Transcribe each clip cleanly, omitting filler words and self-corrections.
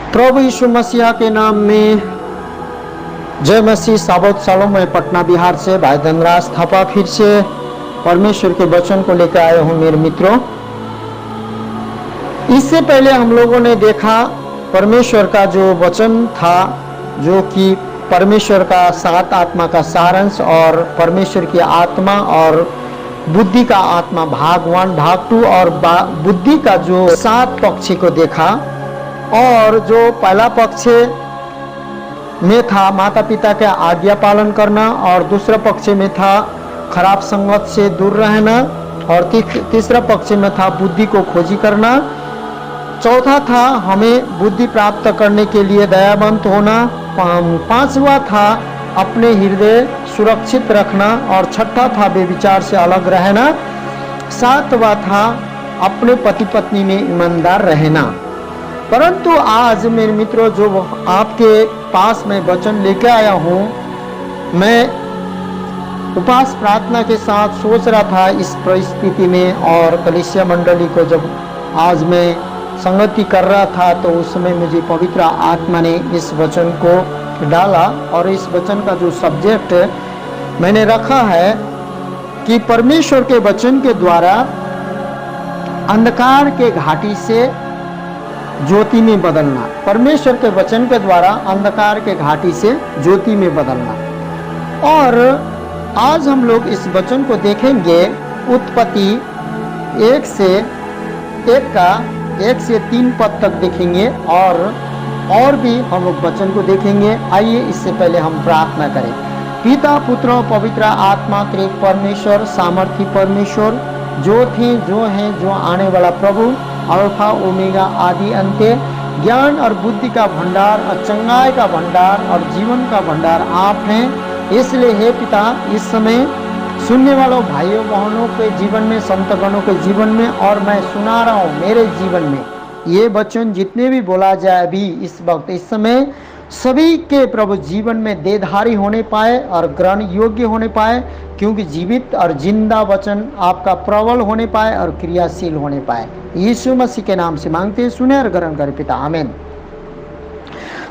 प्रभु यीशु मसीहा के नाम में जय मसीह। साबत सालों में पटना बिहार से भाई धनराज थापा फिर से परमेश्वर के वचन को लेकर आए हूँ मेरे मित्रों। इससे पहले हम लोगों ने देखा परमेश्वर का जो वचन था, जो कि परमेश्वर का सात आत्मा का सारांश और परमेश्वर की आत्मा और बुद्धि का आत्मा भाग 1 भाग 2 और बुद्धि का जो 7 पक्ष को देखा। और जो पहला पक्ष में था माता पिता के आज्ञा पालन करना, और दूसरा पक्ष में था खराब संगत से दूर रहना, और तीसरा पक्ष में था बुद्धि को खोजी करना। चौथा था हमें बुद्धि प्राप्त करने के लिए दयावंत होना। पांचवा था अपने हृदय सुरक्षित रखना, और छठा था बेविचार से अलग रहना। सातवां था अपने पति पत्नी में ईमानदार रहना। परंतु आज मेरे मित्रों, जो आपके पास मैं वचन लेकर आया हूँ, मैं उपवास प्रार्थना के साथ सोच रहा था इस परिस्थिति में, और कलीसिया मंडली को जब आज मैं संगति कर रहा था तो उस समय मुझे पवित्र आत्मा ने इस वचन को डाला। और इस वचन का जो सब्जेक्ट मैंने रखा है कि परमेश्वर के वचन के द्वारा अंधकार के घाटी से ज्योति में बदलना। परमेश्वर के वचन के द्वारा अंधकार के घाटी से ज्योति में बदलना। और आज हम लोग इस वचन को देखेंगे उत्पत्ति 1 से 3 पद तक देखेंगे, और भी हम लोग वचन को देखेंगे। आइए इससे पहले हम प्रार्थना करें। पिता पुत्र और पवित्र आत्मा त्रिएक परमेश्वर, सामर्थी परमेश्वर, जो थे, जो हैं, जो आने वाला प्रभु, अल्फा ओमेगा, आदि अंत्य, ज्ञान और बुद्धि का भंडार और चंगाई का भंडार और जीवन का भंडार आप हैं। इसलिए हे पिता, इस समय सुनने वालों भाइयों बहनों के जीवन में, संतगणों के जीवन में, और मैं सुना रहा हूँ मेरे जीवन में, ये वचन जितने भी बोला जाए अभी इस वक्त इस समय, सभी के प्रभु जीवन में देहधारी होने पाए और ग्रहण योग्य होने पाए, क्योंकि जीवित और जिंदा वचन आपका प्रबल होने पाए और क्रियाशील होने पाए। यीशु मसीह के नाम से मांगते हैं, सुने और ग्रहण करें पिता, आमीन।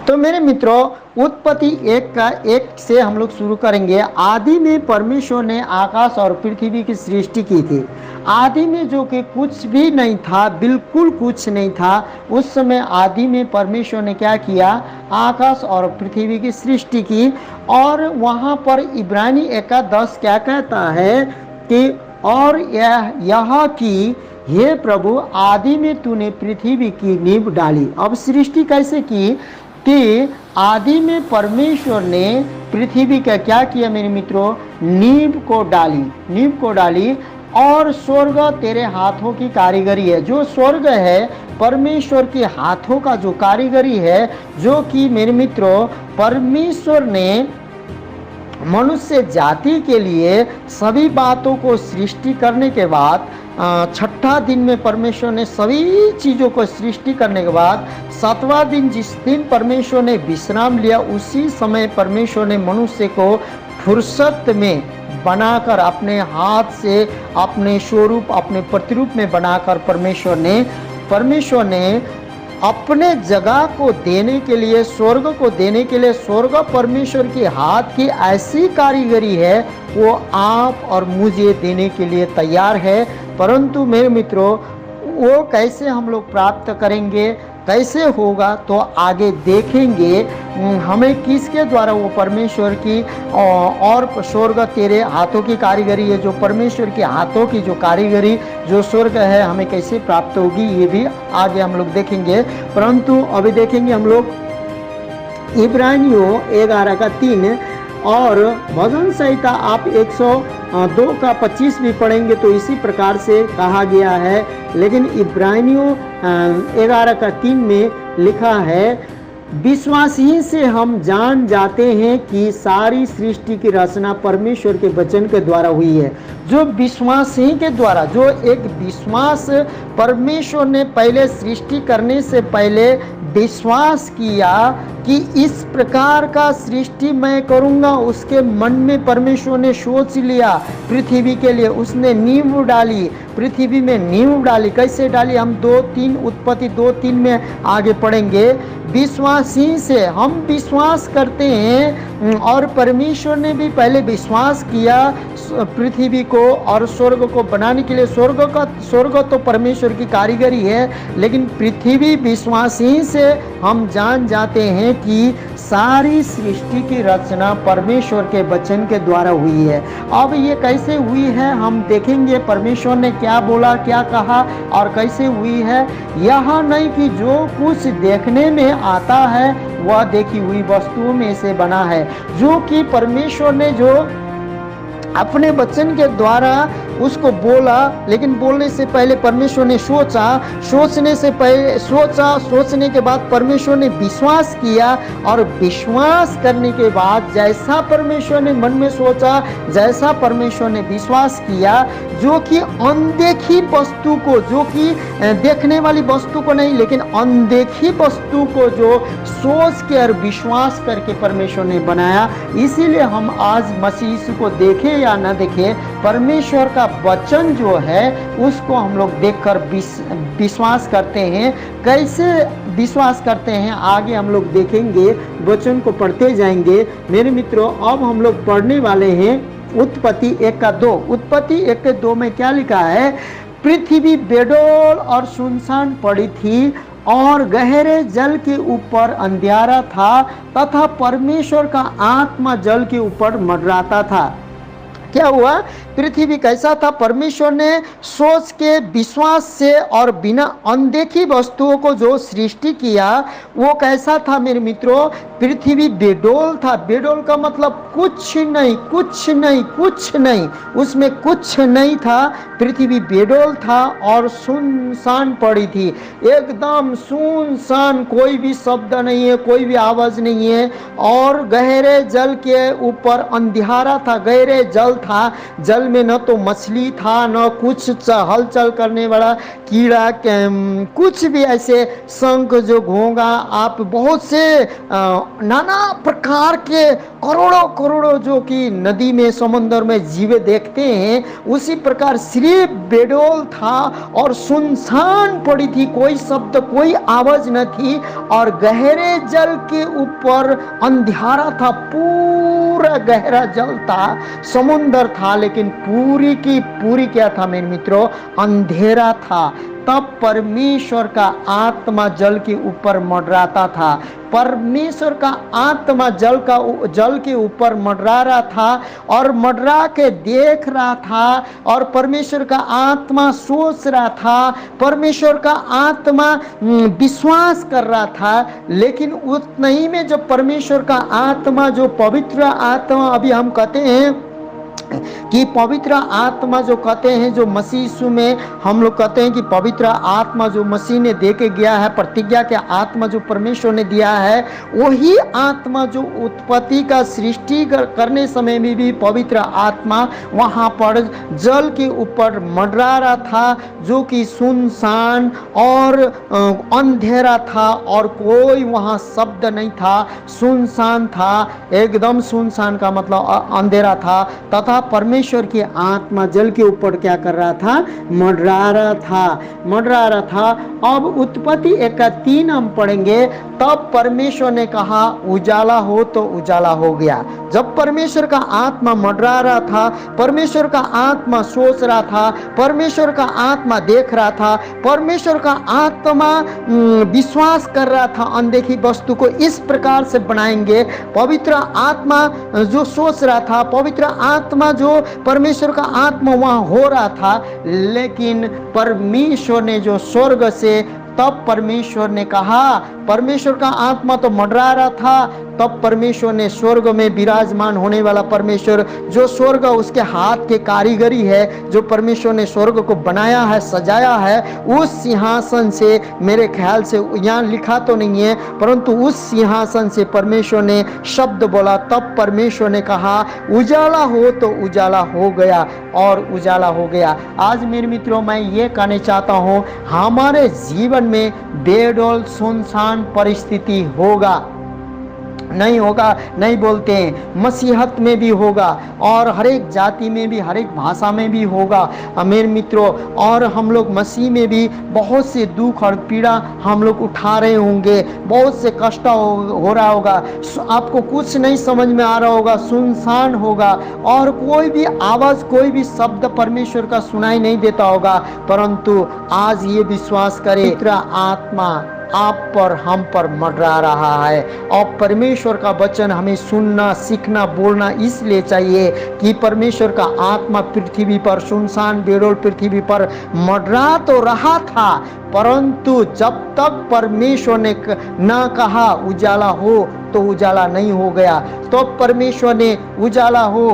तो मेरे मित्रों, उत्पत्ति 1 से हम लोग शुरू करेंगे। आदि में परमेश्वर ने आकाश और पृथ्वी की सृष्टि की थी। आदि में जो कि कुछ भी नहीं था, बिल्कुल कुछ नहीं था, उस समय आदि में परमेश्वर ने क्या किया? आकाश और पृथ्वी की सृष्टि की। और वहाँ पर इब्रानी 1:10 क्या कहता है कि और यह कि हे प्रभु, आदि में तूने पृथ्वी की नींव डाली। अब सृष्टि कैसे की? कि आदि में परमेश्वर ने पृथ्वी का क्या किया मेरे मित्रों? नींव को डाली। और स्वर्ग तेरे हाथों की कारीगरी है। जो स्वर्ग है परमेश्वर के हाथों का जो कारीगरी है, जो कि मेरे मित्रों परमेश्वर ने मनुष्य जाति के लिए सभी बातों को सृष्टि करने के बाद, छठा दिन में परमेश्वर ने सभी चीज़ों को सृष्टि करने के बाद 7वां दिन जिस दिन परमेश्वर ने विश्राम लिया, उसी समय परमेश्वर ने मनुष्य को फुर्सत में बनाकर, अपने हाथ से, अपने स्वरूप, अपने प्रतिरूप में बनाकर परमेश्वर ने अपने जगह को देने के लिए, स्वर्ग को देने के लिए, स्वर्ग परमेश्वर के हाथ की ऐसी कारीगरी है, वो आप और मुझे देने के लिए तैयार है। परंतु मेरे मित्रों, वो कैसे हम लोग प्राप्त करेंगे, कैसे होगा, तो आगे देखेंगे। हमें किसके द्वारा वो परमेश्वर की और स्वर्ग तेरे हाथों की कारीगरी है, जो परमेश्वर के हाथों की जो कारीगरी, जो स्वर्ग है, हमें कैसे प्राप्त होगी, ये भी आगे हम लोग देखेंगे। परंतु अभी देखेंगे हम लोग इब्रानियों 11:3, और भजन संहिता आप 102:25 भी पढ़ेंगे तो इसी प्रकार से कहा गया है। लेकिन इब्रानियों 11:3 में लिखा है, विश्वास ही से हम जान जाते हैं कि सारी सृष्टि की रचना परमेश्वर के वचन के द्वारा हुई है। जो विश्वास ही के द्वारा, जो एक विश्वास परमेश्वर ने पहले सृष्टि करने से पहले विश्वास किया कि इस प्रकार का सृष्टि मैं करूंगा, उसके मन में परमेश्वर ने सोच लिया पृथ्वी के लिए, उसने नींव डाली, पृथ्वी में नींव डाली। कैसे डाली? हम 2-3 उत्पत्ति 2-3 में आगे पढ़ेंगे। विश्वासी से हम विश्वास करते हैं और परमेश्वर ने भी पहले विश्वास किया पृथ्वी को और स्वर्ग को बनाने के लिए। स्वर्ग तो परमेश्वर की कारीगरी है, लेकिन पृथ्वी विश्वासी से हम जान जाते हैं कि सारी सृष्टि की रचना परमेश्वर के वचन के द्वारा हुई है। अब ये कैसे हुई है हम देखेंगे। परमेश्वर ने क्या बोला, क्या कहा और कैसे हुई है। यह नहीं कि जो कुछ देखने में आता है वह देखी हुई वस्तुओं में से बना है, जो कि परमेश्वर ने जो अपने वचन के द्वारा उसको बोला, लेकिन बोलने से पहले परमेश्वर ने सोचा, सोचने के बाद परमेश्वर ने विश्वास किया और विश्वास करने के बाद जैसा परमेश्वर ने मन में सोचा, जैसा परमेश्वर ने विश्वास किया, जो कि अनदेखी वस्तु को, जो कि देखने वाली वस्तु को नहीं लेकिन अनदेखी वस्तु को जो सोच के और विश्वास करके परमेश्वर ने बनाया। इसीलिए हम आज मसीह यीशु को देखें या न देखें, परमेश्वर का वचन जो है उसको हम लोग देखकर विश्वास करते हैं। कैसे विश्वास करते हैं आगे हम लोग देखेंगे, वचन को पढ़ते जाएंगे। मेरे मित्रों, अब हम लोग पढ़ने वाले हैं उत्पत्ति 1:2। उत्पत्ति 1:2 में क्या लिखा है? पृथ्वी बेडौल और सुनसान पड़ी थी और गहरे जल के ऊपर अंधियारा था तथा परमेश्वर का आत्मा जल के ऊपर मंडराता था। क्या हुआ? पृथ्वी कैसा था? परमेश्वर ने सोच के, विश्वास से और बिना अनदेखी वस्तुओं को जो सृष्टि किया वो कैसा था मेरे मित्रों? पृथ्वी बेडौल था। बेडौल का मतलब कुछ नहीं, कुछ नहीं, कुछ नहीं, उसमें कुछ नहीं था। पृथ्वी बेडौल था और सुनसान पड़ी थी, एकदम सुनसान, कोई भी शब्द नहीं है, कोई भी आवाज नहीं है। और गहरे जल के ऊपर अंधियारा था, गहरे जल था, जल में न तो मछली था न कुछ हलचल करने वाला कीड़ा, कुछ भी ऐसे शंख जो घोंगा, आप बहुत से नाना प्रकार के करोड़ों करोड़ों जो कि नदी में समुद्र में जीव देखते हैं, उसी प्रकार सिर्फ बेडौल था और सुनसान पड़ी थी, कोई शब्द, कोई आवाज न थी। और गहरे जल के ऊपर अंधियारा था, पूरा गहरा जल था, समुद्र था, लेकिन पूरी की पूरी क्या था मेरे मित्रों? अंधेरा था। तब परमेश्वर का आत्मा जल के ऊपर मंडराता था। परमेश्वर का आत्मा जल के ऊपर मंडरा रहा था और मंडरा के देख रहा था, और परमेश्वर का आत्मा सोच रहा था, परमेश्वर का आत्मा विश्वास कर रहा था। लेकिन उतना ही में जब परमेश्वर का आत्मा, जो पवित्र आत्मा, अभी हम कहते हैं कि पवित्र आत्मा जो कहते हैं, जो मसीह यीशु में हम लोग कहते हैं कि पवित्र आत्मा जो मसीह ने दे के गया है, प्रतिज्ञा के आत्मा जो परमेश्वर ने दिया है, वही आत्मा जो उत्पत्ति का सृष्टि करने समय में भी पवित्र आत्मा वहाँ पर जल के ऊपर मंडरा रहा था, जो कि सुनसान और अंधेरा था और कोई वहाँ शब्द नहीं था, सुनसान था, एकदम सुनसान का मतलब अंधेरा था। तथा परमेश्वर की आत्मा जल के ऊपर क्या कर रहा था? मंडरा रहा था। अब उत्पत्ति 1:3 हम पढ़ेंगे। तब परमेश्वर ने कहा उजाला हो, तो उजाला हो गया। जब परमेश्वर का आत्मा मंडरा रहा था, परमेश्वर का आत्मा सोच रहा था, परमेश्वर का आत्मा देख रहा था, परमेश्वर का आत्मा विश्वास कर रहा था अनदेखी वस्तु को इस प्रकार से बनाएंगे। पवित्र आत्मा जो सोच रहा था, पवित्र आत्मा जो परमेश्वर का आत्मा वहां हो रहा था, लेकिन परमेश्वर ने जो स्वर्ग से, तब परमेश्वर ने कहा, परमेश्वर का आत्मा तो मंडरा रहा था, तब परमेश्वर ने स्वर्ग में विराजमान होने वाला परमेश्वर, जो स्वर्ग उसके हाथ के कारीगरी है, जो परमेश्वर ने स्वर्ग को बनाया है, सजाया है, उस सिंहासन से, मेरे ख्याल से यहाँ लिखा तो नहीं है, परंतु उस सिंहासन से परमेश्वर ने शब्द बोला। तब परमेश्वर ने कहा उजाला हो, तो उजाला हो गया और उजाला हो गया। आज मेरे मित्रों, मैं ये कहना चाहता हूँ, हमारे जीवन में बेडौल सुनसान परिस्थिति होगा, नहीं होगा, नहीं बोलते हैं, मसीहत में भी होगा और हर एक जाति में भी, हर एक भाषा में भी होगा मेरे मित्रों। और हम लोग मसीह में भी बहुत से दुख और पीड़ा हम लोग उठा रहे होंगे, बहुत से कष्ट हो रहा होगा, आपको कुछ नहीं समझ में आ रहा होगा, सुनसान होगा और कोई भी आवाज़, कोई भी शब्द परमेश्वर का सुनाई नहीं देता होगा। परंतु आज ये विश्वास करें, पवित्र आत्मा आप पर, हम पर मंडरा रहा है और परमेश्वर का वचन हमें सुनना, सीखना, बोलना इसलिए चाहिए कि परमेश्वर का आत्मा पृथ्वी पर, सुनसान बेडोल पृथ्वी पर मंडरा तो रहा था, परंतु जब तक परमेश्वर ने ना कहा उजाला हो तो उजाला नहीं हो गया। तो परमेश्वर ने उजाला हो,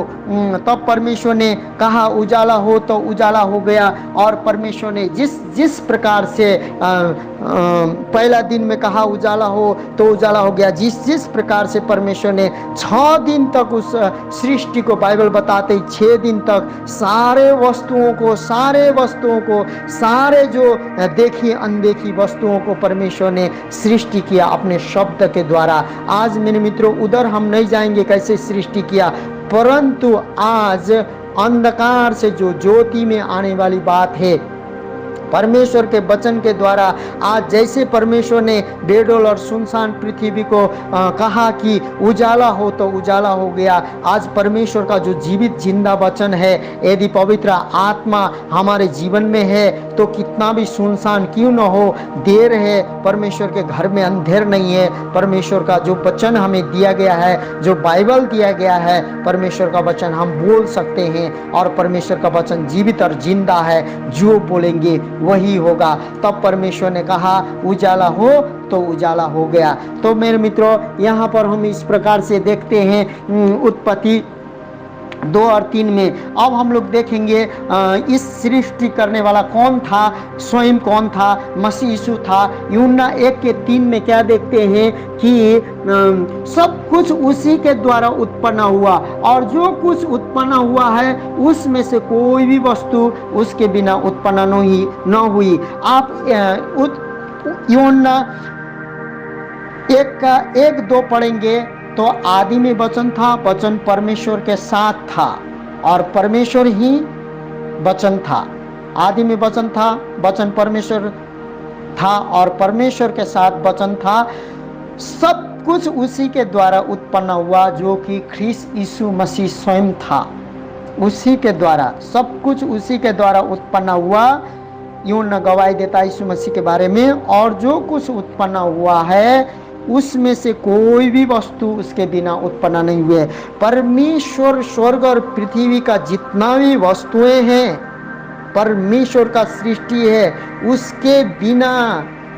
तब परमेश्वर ने कहा उजाला हो तो उजाला हो गया। और परमेश्वर ने जिस प्रकार से पहला दिन में कहा उजाला हो तो उजाला हो गया, जिस प्रकार से परमेश्वर ने 6 दिन तक उस सृष्टि को, बाइबल बताते 6 दिन तक सारे वस्तुओं को, सारे जो देखी अनदेखी वस्तुओं को परमेश्वर ने सृष्टि किया अपने शब्द के द्वारा। आज मेरे मित्रों उधर हम नहीं जाएंगे कैसे सृष्टि किया, परंतु आज अंधकार से जो ज्योति में आने वाली बात है, परमेश्वर के वचन के द्वारा आज जैसे परमेश्वर ने बेडोल और सुनसान पृथ्वी को कहा कि उजाला हो तो उजाला हो गया। आज परमेश्वर का जो जीवित जिंदा वचन है, यदि पवित्र आत्मा हमारे जीवन में है तो कितना भी सुनसान क्यों न हो, देर है, परमेश्वर के घर में अंधेर नहीं है। परमेश्वर का जो वचन हमें दिया गया है, जो बाइबल दिया गया है, परमेश्वर का वचन हम बोल सकते हैं और परमेश्वर का वचन जीवित और जिंदा है, जो बोलेंगे वही होगा। तब परमेश्वर ने कहा उजाला हो तो उजाला हो गया। तो मेरे मित्रों यहाँ पर हम इस प्रकार से देखते हैं उत्पत्ति 2 और 3 में। अब हम लोग देखेंगे इस सृष्टि करने वाला कौन था, स्वयं कौन था, मसीह यीशु था। यूहन्ना 1 के 3 में क्या देखते हैं कि सब कुछ उसी के द्वारा उत्पन्न हुआ और जो कुछ उत्पन्न हुआ है उसमें से कोई भी वस्तु उसके बिना उत्पन्न न हुई। आप यूहन्ना 1:2 पढ़ेंगे तो आदि में वचन था, वचन परमेश्वर के साथ था और परमेश्वर ही वचन था। आदि में वचन था, वचन परमेश्वर था और परमेश्वर के साथ वचन था। सब कुछ उसी के द्वारा उत्पन्न हुआ जो कि ख्रीस्त यीशु मसीह स्वयं था। उसी के द्वारा, सब कुछ उसी के द्वारा उत्पन्न हुआ। यूहन्ना गवाही देता है यीशु मसीह के बारे में। और जो कुछ उत्पन्न हुआ है उसमें से कोई भी वस्तु उसके बिना उत्पन्न नहीं हुए। परमेश्वर स्वर्ग और पृथ्वी का जितना भी वस्तुएं हैं, परमेश्वर का सृष्टि है, उसके बिना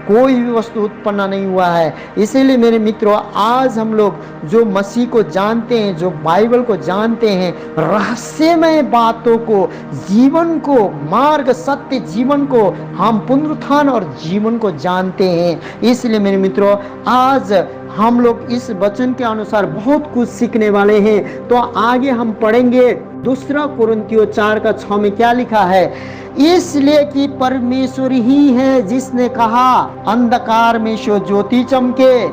कोई भी वस्तु उत्पन्न नहीं हुआ है। इसीलिए मेरे मित्रों आज हम लोग जो मसीह को जानते हैं, जो बाइबल को जानते हैं, रहस्यमय बातों को, जीवन को, मार्ग, सत्य जीवन को, हम पुनरुत्थान और जीवन को जानते हैं। इसलिए मेरे मित्रों आज हम लोग इस वचन के अनुसार बहुत कुछ सीखने वाले हैं। तो आगे हम पढ़ेंगे 2 कुरिन्थियों 4:6 में क्या लिखा है, इसलिए कि परमेश्वर ही है जिसने कहा अंधकार में से ज्योति चमके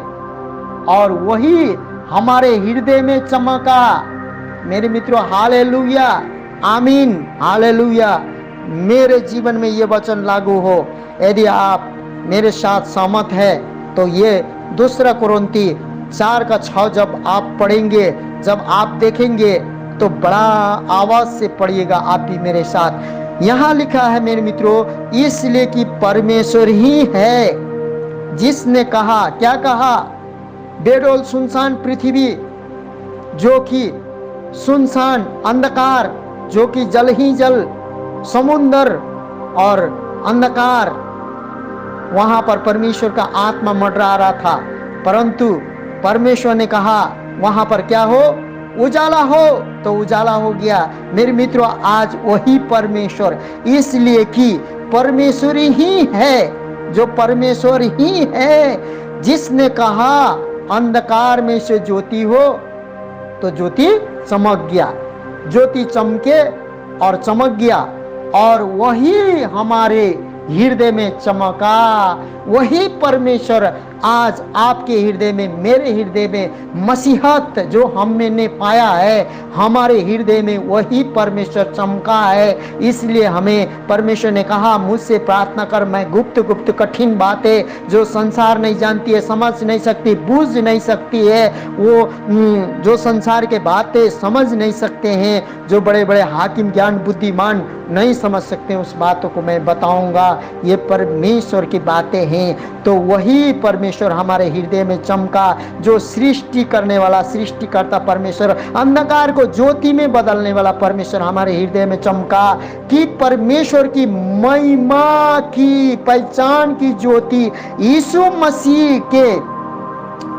और वही हमारे हृदय में चमका। मेरे मित्रों हालेलुया, आमीन, हालेलुया। मेरे जीवन में ये वचन लागू हो। यदि आप मेरे साथ सहमत है तो ये 2 कुरिन्थी 4:6 जब आप पढ़ेंगे, जब आप देखेंगे तो बड़ा आवाज से पढ़िएगा आप भी मेरे साथ। यहाँ लिखा है मेरे मित्रों, इसलिए कि परमेश्वर ही है जिसने कहा, क्या कहा, बेडोल सुनसान पृथ्वी जो कि सुनसान, अंधकार जो कि जल ही जल, समुंदर और अंधकार, वहां पर परमेश्वर का आत्मा मंडरा रहा था। परंतु परमेश्वर ने कहा वहां पर क्या हो, उजाला हो तो उजाला हो गया। मेरे मित्रों आज वही परमेश्वर, इसलिए कि परमेश्वर ही है, जो परमेश्वर ही है जिसने कहा अंधकार में से ज्योति हो तो ज्योति चमक गया। ज्योति चमके और चमक गया और वही हमारे हृदय में चमका। वही परमेश्वर आज आपके हृदय में, मेरे हृदय में मसीहत जो हमने पाया है, हमारे हृदय में वही परमेश्वर चमका है। इसलिए हमें परमेश्वर ने कहा, मुझसे प्रार्थना कर, मैं गुप्त गुप्त कठिन बातें जो संसार नहीं जानती है, समझ नहीं सकती, बूझ नहीं सकती है, वो जो संसार के बातें समझ नहीं सकते हैं, जो बड़े बड़े हाकिम ज्ञान बुद्धिमान नहीं समझ सकते, उस बातों को मैं बताऊंगा। ये परमेश्वर की बातें हैं। तो वही परमेश्वर हमारे हृदय में चमका, जो सृष्टि करने वाला, सृष्टिकर्ता परमेश्वर, अंधकार को ज्योति में बदलने वाला परमेश्वर हमारे हृदय में चमका, कि परमेश्वर की महिमा की पहचान की ज्योति यीशु मसीह के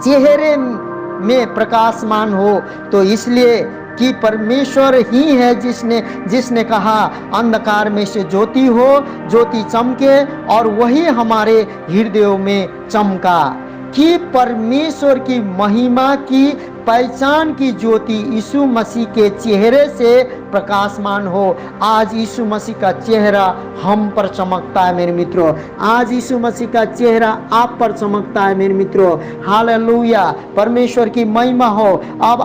चेहरे में प्रकाशमान हो। तो इसलिए कि परमेश्वर ही है जिसने कहा, अंधकार में से ज्योति हो, ज्योति चमके, और वही हमारे हृदयों में चमका, कि परमेश्वर की महिमा की पहचान की ज्योति यीशु मसीह के चेहरे से प्रकाशमान हो। आज यीशु मसीह का चेहरा हम पर चमकता है मेरे मित्रों, आज यीशु मसीह का चेहरा आप पर चमकता है मेरे मित्रों। हालेलुया, परमेश्वर की महिमा हो। अब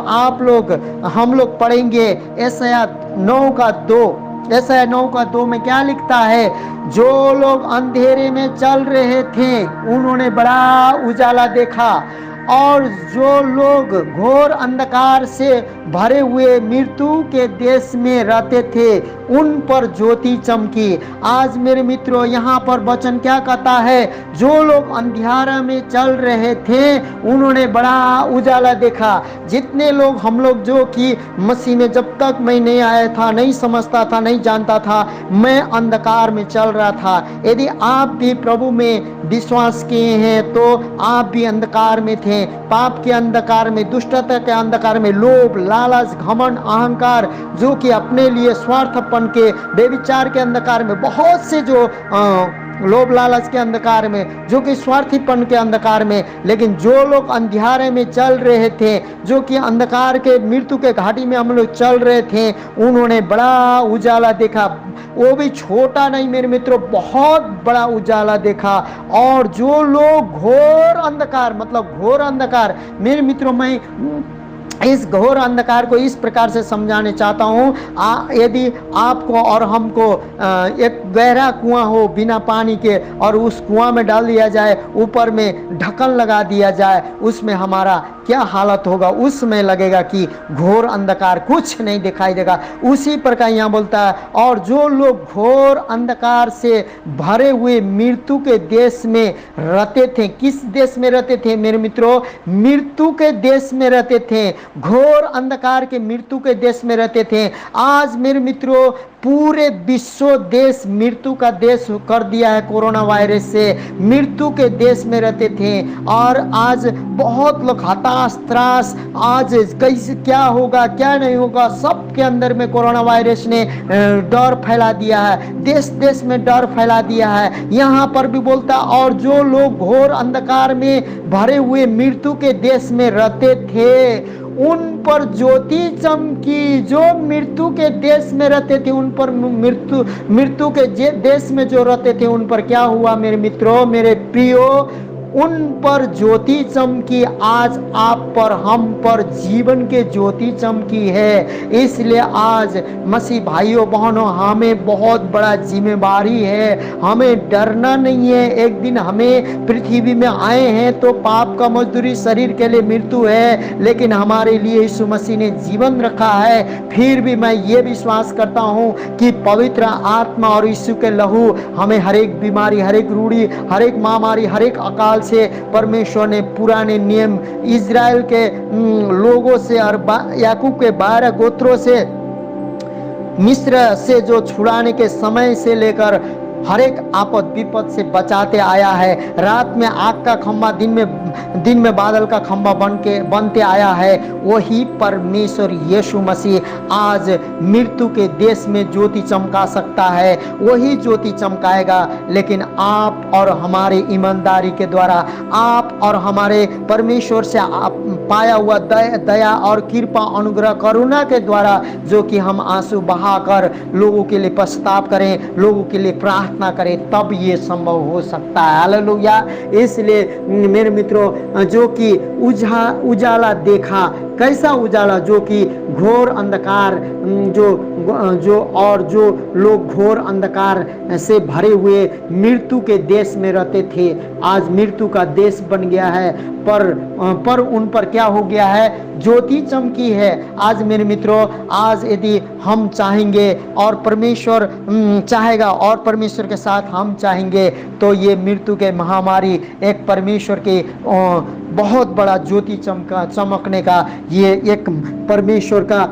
हम लोग पढ़ेंगे यशायाह 9:2 में क्या लिखता है, जो लोग अंधेरे में चल रहे थे उन्होंने बड़ा उजाला देखा, और जो लोग घोर अंधकार से भरे हुए मृत्यु के देश में रहते थे उन पर ज्योति चमकी। आज मेरे मित्रों, यहाँ पर वचन क्या कहता है, जो लोग अंधियारा में चल रहे थे उन्होंने बड़ा उजाला देखा। जितने लोग, हम लोग जो कि मसीह में जब तक मैं नहीं आया था, नहीं समझता था, नहीं जानता था, मैं अंधकार में चल रहा था। यदि आप भी प्रभु में विश्वास किए हैं तो आप भी अंधकार में थे, पाप के अंधकार में, दुष्टता के अंधकार में, लोभ, लालच, घमंड, अहंकार, जो कि अपने लिए स्वार्थपन के, बेविचार के अंधकार में, बहुत से जो लोभ लालच के अंधकार में, जो कि स्वार्थीपन के अंधकार में। लेकिन जो लोग अंधियारे में चल रहे थे, जो कि अंधकार के मृत्यु के घाटी में हम लोग चल रहे थे, उन्होंने बड़ा उजाला देखा। वो भी छोटा नहीं मेरे मित्रों, बहुत बड़ा उजाला देखा। और जो लोग घोर अंधकार, मतलब घोर अंधकार, मेरे मित्रों, मैं इस घोर अंधकार को इस प्रकार से समझाने चाहता हूँ। यदि आपको और हमको एक गहरा कुआं हो बिना पानी के, और उस कुआं में डाल दिया जाए, ऊपर में ढक्कन लगा दिया जाए, उसमें हमारा क्या हालत होगा? उसमें लगेगा कि घोर अंधकार, कुछ नहीं दिखाई देगा। उसी प्रकार यहाँ बोलता है, और जो लोग घोर अंधकार से भरे हुए मृत्यु के देश में रहते थे। किस देश में रहते थे मेरे मित्रों? मृत्यु के देश में रहते थे, घोर अंधकार के मृत्यु के देश में रहते थे। आज मेरे मित्रों, पूरे विश्व देश मृत्यु का देश कर दिया है कोरोना वायरस से। मृत्यु के देश में रहते थे, और आज बहुत लोग हताश, त्रास, आज कैसे, क्या होगा, क्या नहीं होगा, सबके अंदर में कोरोना वायरस ने डर फैला दिया है, देश देश में डर फैला दिया है। यहाँ पर भी बोलता, और जो लोग घोर अंधकार में भरे हुए मृत्यु के देश में रहते थे उन पर ज्योति चमकी। जो मृत्यु के देश में रहते थे उन पर, मृत्यु के देश में जो रहते थे उन पर क्या हुआ मेरे मित्रों, मेरे प्रियो? उन पर ज्योति चमकी। आज आप पर, हम पर जीवन के ज्योति चमकी है। इसलिए आज मसीह भाइयों बहनों, हमें बहुत बड़ा जिम्मेदारी है। हमें डरना नहीं है। एक दिन हमें पृथ्वी में आए हैं तो पाप का मजदूरी शरीर के लिए मृत्यु है, लेकिन हमारे लिए यीशु मसीह ने जीवन रखा है। फिर भी मैं ये विश्वास करता हूँ कि पवित्र आत्मा और यीशु के लहू हमें हर एक बीमारी, हर एक रूढ़ी, हर एक महामारी, हर एक अकाल से, परमेश्वर ने पुराने नियम इजराइल के लोगों से और याकूब के 12 गोत्रों से, मिस्र से जो छुड़ाने के समय से लेकर हर एक आपद विपद से बचाते आया है। रात में आग का खंभा, दिन में बादल का खंभा बनते आया है। वही परमेश्वर यीशु मसीह आज मृत्यु के देश में ज्योति चमका सकता है। वही ज्योति चमकाएगा, लेकिन आप और हमारे ईमानदारी के द्वारा, आप और हमारे परमेश्वर से पाया हुआ दया और कृपा, अनुग्रह, करुणा के द्वारा, जो कि हम आंसू बहाकर लोगों के लिए पछताव करें, लोगों के लिए प्रार्थना प्रार्थना करें, तब ये संभव हो सकता है। हालेलुया। इसलिए मेरे मित्रों, जो कि उजाला देखा, कैसा उजाला? जो कि घोर अंधकार, जो लोग घोर अंधकार से भरे हुए मृत्यु के देश में रहते थे, आज मृत्यु का देश बन गया है, पर उन पर क्या हो गया है? ज्योति चमकी है। आज मेरे मित्रों, आज यदि हम चाहेंगे और परमेश्वर चाहेगा और परमेश्वर के साथ हम चाहेंगे, तो ये मृत्यु के महामारी एक परमेश्वर के बहुत बड़ा ज्योति चमकने का ये एक परमेश्वर का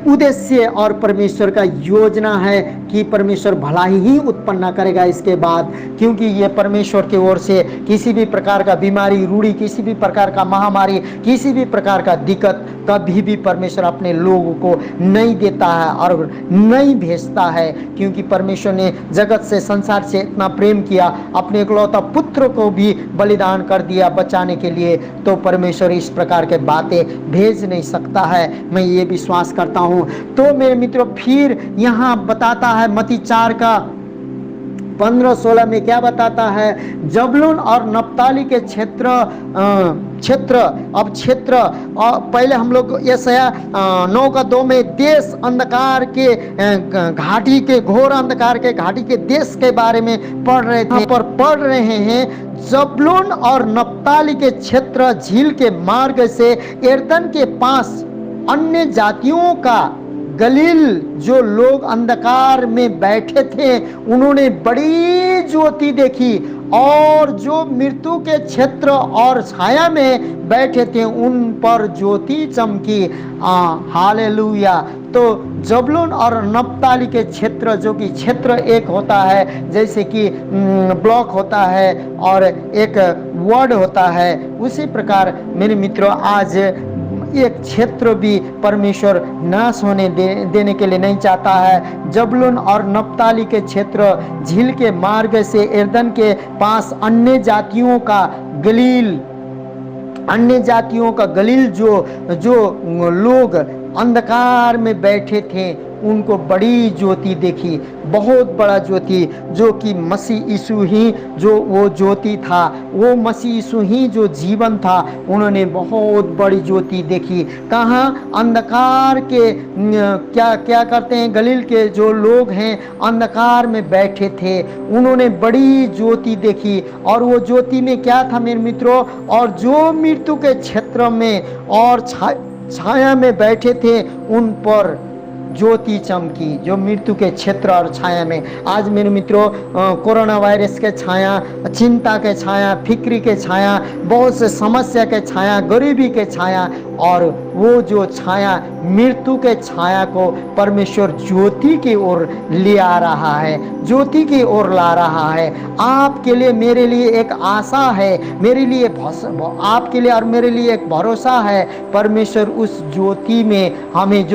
उद्देश्य और परमेश्वर का योजना है कि परमेश्वर भलाई ही उत्पन्न करेगा इसके बाद, क्योंकि ये परमेश्वर की ओर से किसी भी प्रकार का बीमारी, रूढ़ी, किसी भी प्रकार का महामारी, किसी भी प्रकार का दिक्कत कभी भी परमेश्वर अपने लोगों को नहीं देता है और नहीं भेजता है, क्योंकि परमेश्वर ने जगत से, संसार से इतना प्रेम किया, अपने इकलौता पुत्र को भी बलिदान कर दिया बचाने के लिए, तो परमेश्वर इस प्रकार के बातें भेज नहीं सकता है। मैं ये विश्वास करता हूँ। तो मेरे मित्रों, फिर यहाँ बताता है मत्ती 4 का 15-16 में क्या बताता है? जबूलून और नप्ताली के क्षेत्र पहले हम लोग यशाया 9:2 में देश अंधकार के घाटी के, घोर अंधकार के घाटी के देश के बारे में पढ़ रहे हैं। जबूलून और नप्ताली के क्षेत्र झील के मार्ग से यरदन के पास अन्य जातियों का गलील, जो लोग अंधकार में बैठे थे उन्होंने बड़ी ज्योति देखी, और जो मृत्यु के क्षेत्र और छाया में बैठे थे उन पर ज्योति चमकी। हालेलुया। तो जबूलून और नप्ताली के क्षेत्र, जो कि क्षेत्र एक होता है, जैसे कि ब्लॉक होता है और एक वर्ड होता है, उसी प्रकार मेरे मित्रों आज एक क्षेत्र भी परमेश्वर नाश होने देने के लिए नहीं चाहता है। जबूलून और नप्ताली के क्षेत्र झील के मार्ग से यरदन के पास अन्य जातियों का गलील, जो लोग अंधकार में बैठे थे उनको बड़ी ज्योति देखी, बहुत बड़ा ज्योति, जो कि मसीह यीशु ही जो वो ज्योति था, वो मसीह यीशु ही जो जीवन था, उन्होंने बहुत बड़ी ज्योति देखी। कहाँ? अंधकार के क्या करते हैं? गलील के जो लोग हैं अंधकार में बैठे थे, उन्होंने बड़ी ज्योति देखी, और वो ज्योति में क्या था मेरे मित्रों? और जो मृत्यु के क्षेत्र में और छाया में बैठे थे उन पर ज्योति चमकी, जो मृत्यु के क्षेत्र और छाया में। आज मेरे मित्रों, कोरोना वायरस के छाया, चिंता के छाया, फिक्री के छाया, बहुत से समस्या के छाया, गरीबी के छाया, और वो जो छाया, मृत्यु के छाया को परमेश्वर ज्योति की ओर ले आ रहा है, ज्योति की ओर ला रहा है। आपके लिए, मेरे लिए एक आशा है, मेरे लिए, आपके लिए और मेरे लिए एक भरोसा है। परमेश्वर उस ज्योति में हमें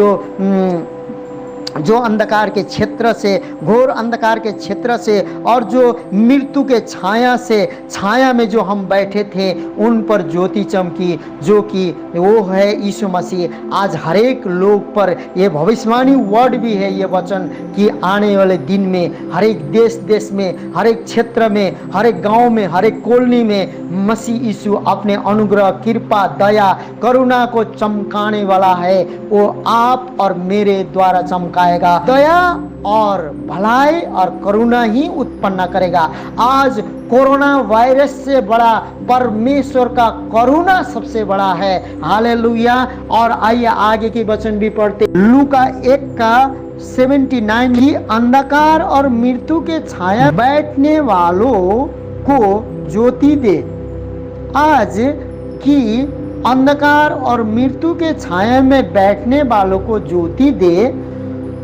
जो अंधकार के क्षेत्र से, घोर अंधकार के क्षेत्र से, और जो मृत्यु के छाया में जो हम बैठे थे उन पर ज्योति चमकी, जो कि वो है यीशु मसीह। आज हर एक लोग पर ये भविष्यवाणी वर्ड भी है, ये वचन, कि आने वाले दिन में हर एक देश में, हर एक क्षेत्र में, हर एक गांव में, हर एक कॉलोनी में मसीह यीशु अपने अनुग्रह, कृपा, दया, करुणा को चमकाने वाला है। वो आप और मेरे द्वारा चमकाएगा। दया और भलाई और करुणा ही उत्पन्न करेगा। आज कोरोना वायरस से बड़ा परमेश्वर का करुणा सबसे बड़ा है। हालेलुया। और आइए आगे की वचन भी पढ़ते। लूका 1:79 की अंधकार और मृत्यु के छाया बैठने वालों को ज्योति दे। आज की अंधकार और मृत्यु के छाया में बैठने वालों को ज्योति दे,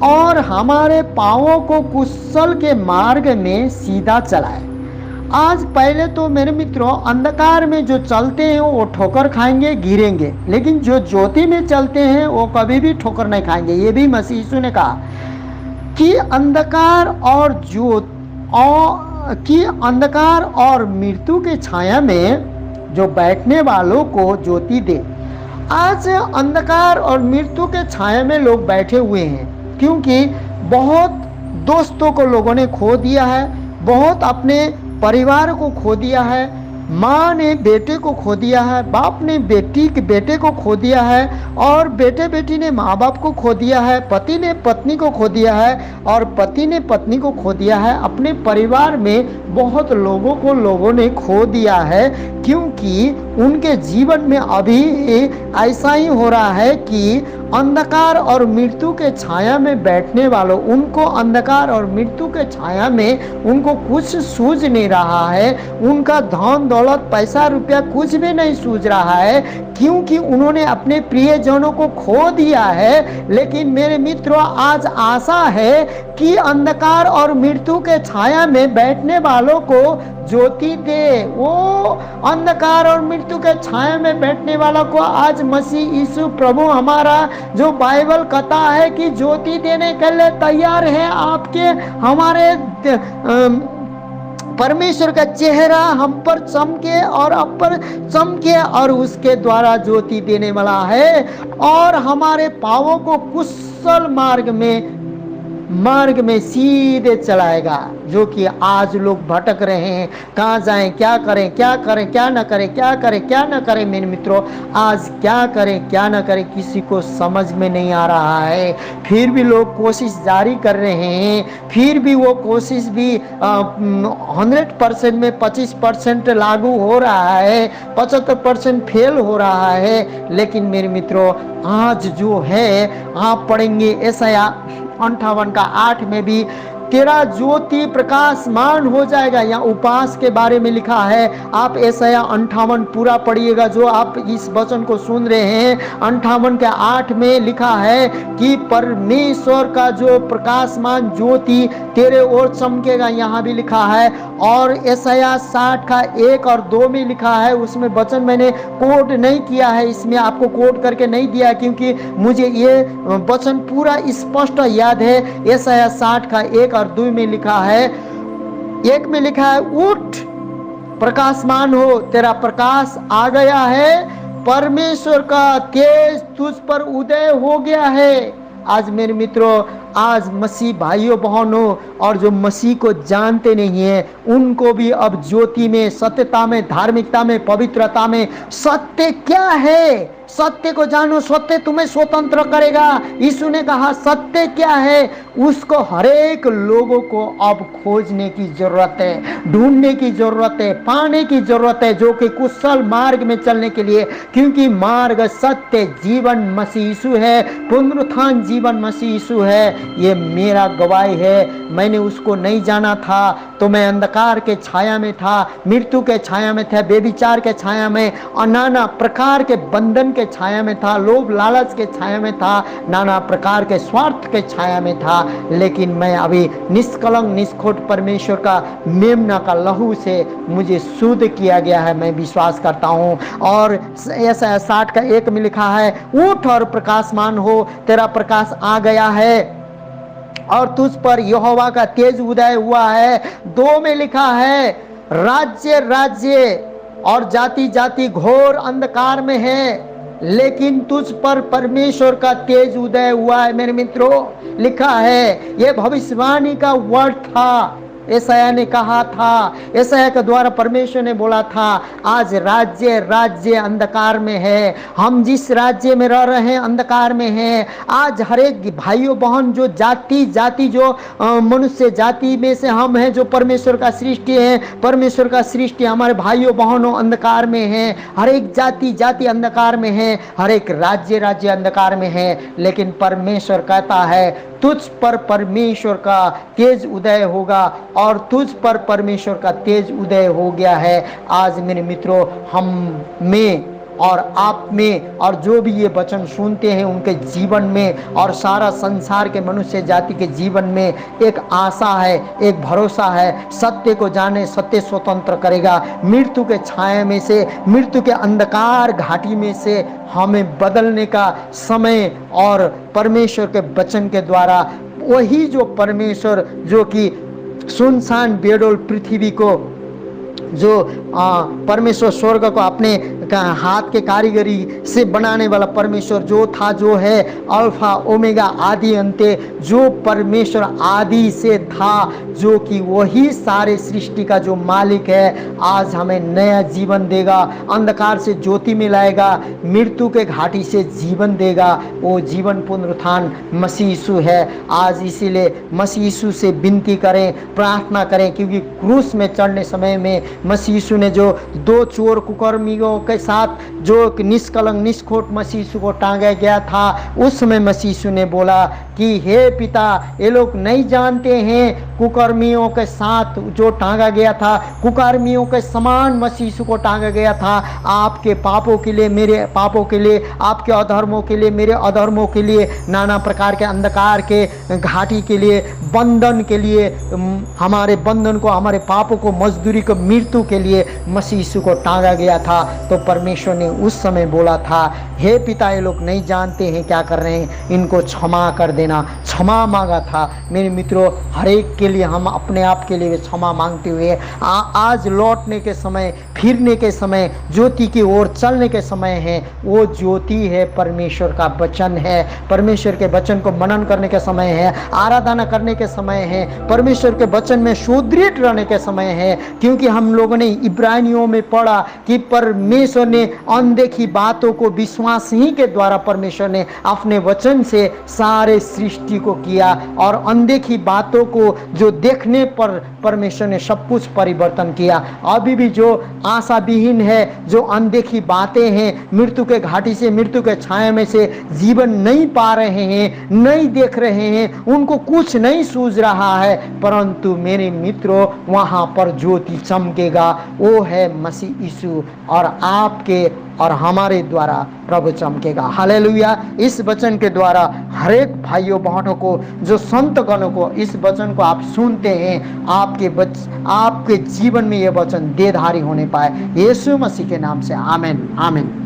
और हमारे पांवों को कुशल के मार्ग में सीधा चलाए। आज पहले तो मेरे मित्रों, अंधकार में जो चलते हैं वो ठोकर खाएंगे, गिरेंगे, लेकिन जो ज्योति में चलते हैं वो कभी भी ठोकर नहीं खाएंगे। ये भी मसीह यीशु ने कहा कि अंधकार और मृत्यु के छाया में जो बैठने वालों को ज्योति दे। आज अंधकार और मृत्यु के छाया में लोग बैठे हुए हैं, क्योंकि बहुत दोस्तों को लोगों ने खो दिया है, बहुत अपने परिवार को खो दिया है। माँ ने बेटे को खो दिया है, बाप ने बेटे को खो दिया है, और बेटे बेटी ने माँ बाप को खो दिया है, पति ने पत्नी को खो दिया है, और पति ने पत्नी को खो दिया है। अपने परिवार में बहुत लोगों को लोगों ने खो दिया है, क्योंकि उनके जीवन में अभी ऐसा ही हो रहा है कि अंधकार और मृत्यु के छाया में बैठने वालों, उनको अंधकार और मृत्यु के छाया में उनको कुछ सूझ नहीं रहा है। उनका धन दौलत पैसा रुपया कुछ भी नहीं सूझ रहा है, क्योंकि उन्होंने अपने प्रियजनों को खो दिया है। लेकिन मेरे मित्रों, आज आशा है कि अंधकार और मृत्यु के छाया में बैठने वालों को ज्योति दे। वो अंधकार और मृत्यु के छाया में बैठने वाला को आज मसीह यीशु प्रभु हमारा, जो बाइबल कहता है कि ज्योति देने के लिए तैयार है, आपके हमारे परमेश्वर का चेहरा हम पर चमके और आप पर चमके, और उसके द्वारा ज्योति देने वाला है, और हमारे पावों को कुशल मार्ग में सीधे चलाएगा। जो कि आज लोग भटक रहे हैं, कहाँ जाएं, क्या करें, क्या करें, क्या न करें, क्या करें, क्या न करें। मेरे मित्रों, आज क्या करें, क्या न करें, किसी को समझ में नहीं आ रहा है। फिर भी लोग कोशिश जारी कर रहे हैं, फिर भी वो कोशिश भी 100% में 25% लागू हो रहा है, 75% फेल हो रहा है। लेकिन मेरे मित्रों, आज जो है आप पढ़ेंगे यशायाह 58 का 8 में भी, तेरा ज्योति प्रकाशमान हो जाएगा। यहाँ उपवास के बारे में लिखा है। आप यशायाह 58 पूरा पढ़िएगा, जो आप इस वचन को सुन रहे हैं। 58 के 8 में लिखा है कि परमेश्वर का जो प्रकाशमान ज्योति तेरे ओर चमकेगा, यहाँ भी लिखा है। और यशायाह 60 का 1 और 2 में लिखा है। उसमें वचन मैंने कोट नहीं किया है, इसमें आपको कोट करके नहीं दिया, क्योंकि मुझे ये वचन पूरा स्पष्ट याद है। यशायाह 60 का 1 और 2 में लिखा है, 1 में लिखा है, उठ प्रकाशमान हो, तेरा प्रकाश आ गया है, परमेश्वर का तेज तुझ पर उदय हो गया है। आज मेरे मित्रों, आज मसीह भाइयों बहनों और जो मसीह को जानते नहीं है, उनको भी अब ज्योति में, सत्यता में, धार्मिकता में, पवित्रता में, सत्य क्या है, सत्य को जानो, सत्य तुम्हें स्वतंत्र करेगा। यीशु ने कहा सत्य क्या है, उसको हरेक लोगों को अब खोजने की जरूरत है, ढूंढने की जरूरत है, पाने की जरूरत है, जो कि कुशल मार्ग में चलने के लिए। क्योंकि मार्ग, सत्य, जीवन मसीह यीशु है, पुनरुत्थान जीवन मसीह यीशु है। ये मेरा गवाही है। मैंने उसको नहीं जाना था तो मैं अंधकार के छाया में था, मृत्यु के छाया में था, बेविचार के छाया में, और नाना प्रकार के बंधन के छाया में था, लोभ लालच के छाया में था, नाना प्रकार के स्वार्थ के छाया में था। लेकिन मैं अभी निष्कलंक निष्खोट परमेश्वर का मेमना का लहू से मुझे शुद्ध किया गया है, मैं विश्वास करता हूँ। और यशायाह 60 का 1 में लिखा है, उठ और प्रकाशमान हो, तेरा प्रकाश आ गया है और तुझ पर यहोवा का तेज उदय हुआ है। 2 में लिखा है, राज्य राज्य और जाति जाति घोर अंधकार में है, लेकिन तुझ पर परमेश्वर का तेज उदय हुआ है। मेरे मित्रों, लिखा है, यह भविष्यवाणी का वर्ड था, यशायाह ने कहा था, यशायाह के द्वारा परमेश्वर ने बोला था, आज राज्य राज्य अंधकार में है। हम जिस राज्य में रह रहे हैं अंधकार में हैं। आज हर एक भाइयों बहन जो जाति जाति जो मनुष्य जाति में से हम हैं, जो परमेश्वर का सृष्टि है, परमेश्वर का सृष्टि हमारे भाइयों बहनों अंधकार में हैं। हर एक जाति जाति अंधकार में है, हर एक राज्य राज्य अंधकार में है। लेकिन परमेश्वर कहता है, तुझ पर परमेश्वर का तेज उदय होगा, और तुझ पर परमेश्वर का तेज उदय हो गया है। आज मेरे मित्रों, हम में और आप में और जो भी ये वचन सुनते हैं उनके जीवन में और सारा संसार के मनुष्य जाति के जीवन में एक आशा है, एक भरोसा है। सत्य को जाने, सत्य स्वतंत्र करेगा। मृत्यु के छाया में से, मृत्यु के अंधकार घाटी में से हमें बदलने का समय, और परमेश्वर के वचन के द्वारा वही जो परमेश्वर जो कि सुनसान बेडोल पृथ्वी को जो परमेश्वर स्वर्ग को अपने हाथ के कारीगरी से बनाने वाला परमेश्वर जो था, जो है, अल्फा ओमेगा आदि अंत्य, जो परमेश्वर आदि से था, जो कि वही सारे सृष्टि का जो मालिक है, आज हमें नया जीवन देगा, अंधकार से ज्योति में लाएगा, मृत्यु के घाटी से जीवन देगा। वो जीवन पुनरुत्थान मसीह यीशु है। आज इसीलिए मसीह यीशु से विनती करें, प्रार्थना करें, क्योंकि क्रूस में चढ़ने समय में मसीह यीशु ने जो 2 चोर कुकर्मियों के साथ जो निष्कलंक निष्खोट मसीह यीशु को टांगा गया था, उस समय मसीह यीशु ने बोला कि हे पिता, ये लोग नहीं जानते हैं, कुकर्मियों के साथ जो टांगा गया था, कुकर्मियों के समान मसीह यीशु को टांगा गया था, आपके पापों के लिए, मेरे पापों के लिए, आपके अधर्मों के लिए, मेरे अधर्मों के लिए, नाना प्रकार के अंधकार के घाटी के लिए, बंधन के लिए, हमारे बंधन को, हमारे पापों को, मजदूरी को, मृत्यु के लिए मसीह यीशु को टांगा गया था। तो परमेश्वर ने उस समय बोला था, हे पिता, ये लोग नहीं जानते हैं क्या कर रहे हैं, इनको क्षमा कर देना। क्षमा मांगा था। मेरे मित्रों, हर एक के लिए, हम अपने आप के लिए क्षमा मांगते हुए आज लौटने के समय, फिरने के समय, ज्योति की ओर चलने के समय है। वो ज्योति है, परमेश्वर का वचन है। परमेश्वर के वचन को मनन करने के समय है, आराधना करने के समय है, परमेश्वर के वचन में सुदृढ़ रहने के समय है। क्योंकि हम लोगों ने इब्रानियों में पढ़ा कि परमेश्वर ने अनदेखी बातों को विश्वास ही के द्वारा परमेश्वर ने अपने वचन से सारे सृष्टि को किया, और अनदेखी बातों को जो देखने पर परमेश्वर ने सब कुछ परिवर्तन किया। अभी भी जो आशा विहीन है, जो अनदेखी बातें हैं, मृत्यु के घाटी से, मृत्यु के छाया में से जीवन नहीं पा रहे हैं, नहीं देख रहे हैं, उनको कुछ नहीं सूझ रहा है, परंतु मेरे मित्रों, वहां पर ज्योति चमकेगा। वो है मसीह यीशु, और आपके और हमारे द्वारा प्रभु चमकेगा। हालेलुया। इस वचन के द्वारा हर एक भाइयों बहनों को, जो संत गणों को इस वचन को आप सुनते हैं, आपके जीवन में यह वचन देधारी होने पाए, यीशु मसीह के नाम से आमीन, आमीन।